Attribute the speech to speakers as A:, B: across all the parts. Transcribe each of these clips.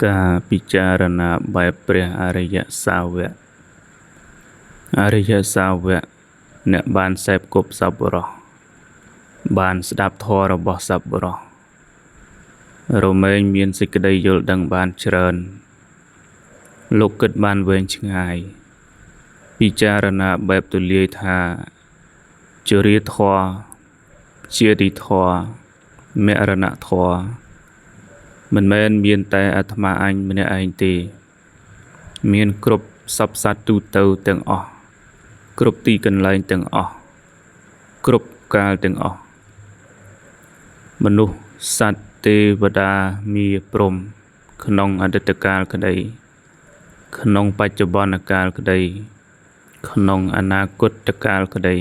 A: ការពិចារណាបែបព្រះអរិយសាវកអរិយសាវកអ្នកបានសេពគប់សប្បុរសបានស្ដាប់ធម៌របស់សប្បុរសរមែងមានសេចក្តីយល់ដឹងបានច្រើនលោកគិតបានវែងឆ្ងាយពិចារណាបែបទូលាយថាចរិយធម៌ជាទីធម៌មរណធម៌មិនមែនមានតែអាត្មាអញម្នាក់ឯងទេមានគ្រប់សពសត្វទូទៅទាំងអស់គ្រប់ទីកន្លែងទាំងអស់គ្រប់កាលទាំងអស់មនុស្សសត្វទេវតាមាព្រហ្មក្នុងអតីតកាលក្តីក្នុងបច្ចុប្បន្នកាលក្តីក្នុងអនាគតកាលក្តី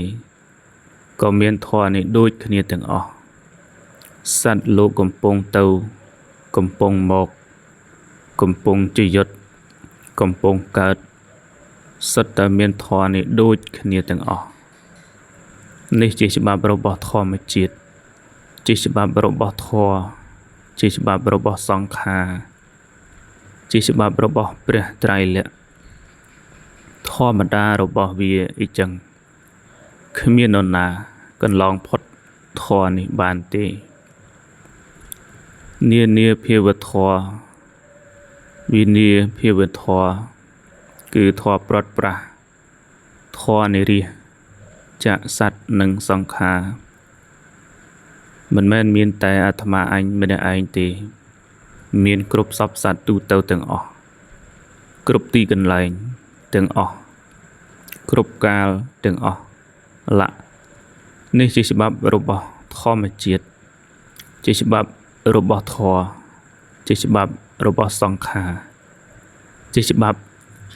A: ក៏មានធម៌នេះដូចគ្នាទាំងអស់សត្វលោកកំពុងទៅកំពុងមកកំពុងជាយុទ្ធកំពុងកើតសុទ្ធតែមានធម៌នេះដូចគ្នាទាំងអស់នេះជាច្បាប់របស់ធម្មជាតិជាច្បាប់របស់ធម៌ជាច្បាប់របស់សង្ខារជាច្បាប់របស់ព្រះត្រៃលក្ខណ៍ធម្មតារបស់វាអញ្ចឹងគ្មាននរណាកន្លងផុតធម៌នេះបានទេនានាភាវធម៌វិនាភាវធម៌គឺធម៌ប្រត់ប្រាស់ធម៌និរិយចាក់សត្វនិងសង្ខារមិនមែនមានតែអាត្មាអញម្នាក់ឯងទេមានគ្រប់សពសត្វទូទៅទាំងអស់គ្រប់ទីកន្លែងទាំងអស់គ្រប់កាលទាំងអស់លៈនេះជាច្បាប់របស់ធម្មជាតិជាច្បាប់របស់ធម៌ជាច្បាប់របស់សង្ខារជាច្បាប់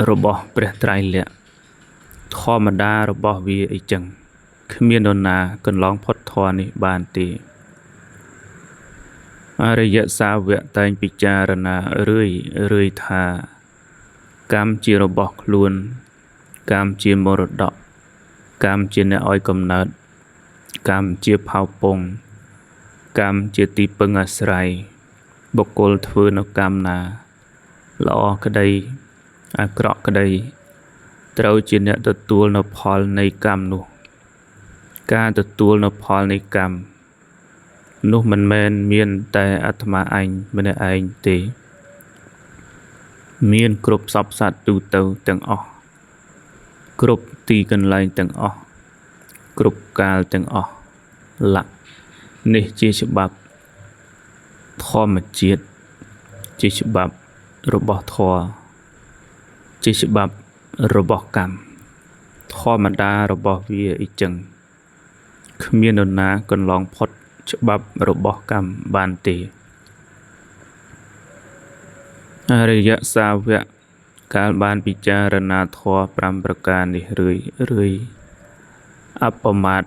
A: របស់ព្រះត្រៃលក្ខណ៍ធម្មតារបស់វាអីចឹងគ្មាននរណាកន្លងផុតធម៌នេះបានទេអរិយសាវកតែងពិចារណារឿយថាកម្មជារបស់ខ្លួនកម្មជាមរតកកម្មជាអ្នកឲ្យកំណើតកម្មជាផៅពងកម្មជាទីពឹងអាស្រ័យបុគ្គលធ្វើនៅកម្មណាល្អក្តីអាក្រក់ក្តីត្រូវជាអ្នកទទួលនៅផលនៃកម្មនោះការទទួលនៅផលនៃកម្មនោះមិនមែនមានតែអាត្មាអញម្នាក់ឯងទេមានគ្រប់សពសត្វទូទៅទាំងអស់គ្រប់ទីកន្លែងទាំងអស់គ្រប់កាលទាំងអស់លក្ខនេះជាច្បាប់ធម្មជាតិជាច្បាប់របស់ធម៌ជាច្បាប់របស់កម្មធម្មតារបស់វាអីចឹងគ្មាននរណាកន្លងផុតច្បាប់របស់កម្មបានទេអរិយសាវកកាលបានពិចារណាធម៌5ប្រការនេះរឿយអបមាទ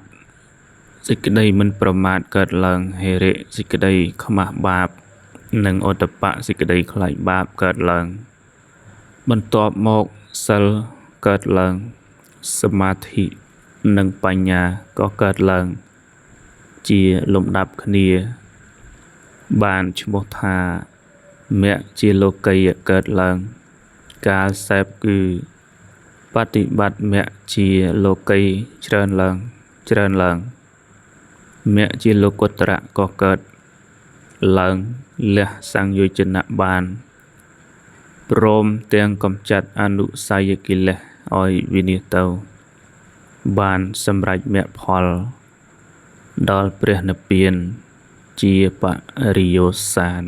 A: សេចក្តីមិនប្រមាទកើតឡើងហេរិសេចក្តីខ្មាស់បាបនិងឧត្តបៈសេចក្តីខ្លាចបាបកើតឡើងបន្ទាប់មកសិលកើតឡើងសមាធិនិងបញ្ញាក៏កើតឡើងជាលំដាប់គ្នាបានឈ្មោះថាមគ្គជាលោកីយកើតឡើងកាលសេពគឺបប្រតិបត្តិមគ្គជាលោកីច្រើនឡើងមគ្គជាលោកុត្តរៈក៏កើតឡើងលះសង្យោជនៈបានព្រមទាំងកំចាត់អនុស្សយកិលេសឲ្យវិនិច្ឆ័យទៅបានសម្រេចមគ្គផលដល់ព្រះនិព្វានជាបរិយោសាន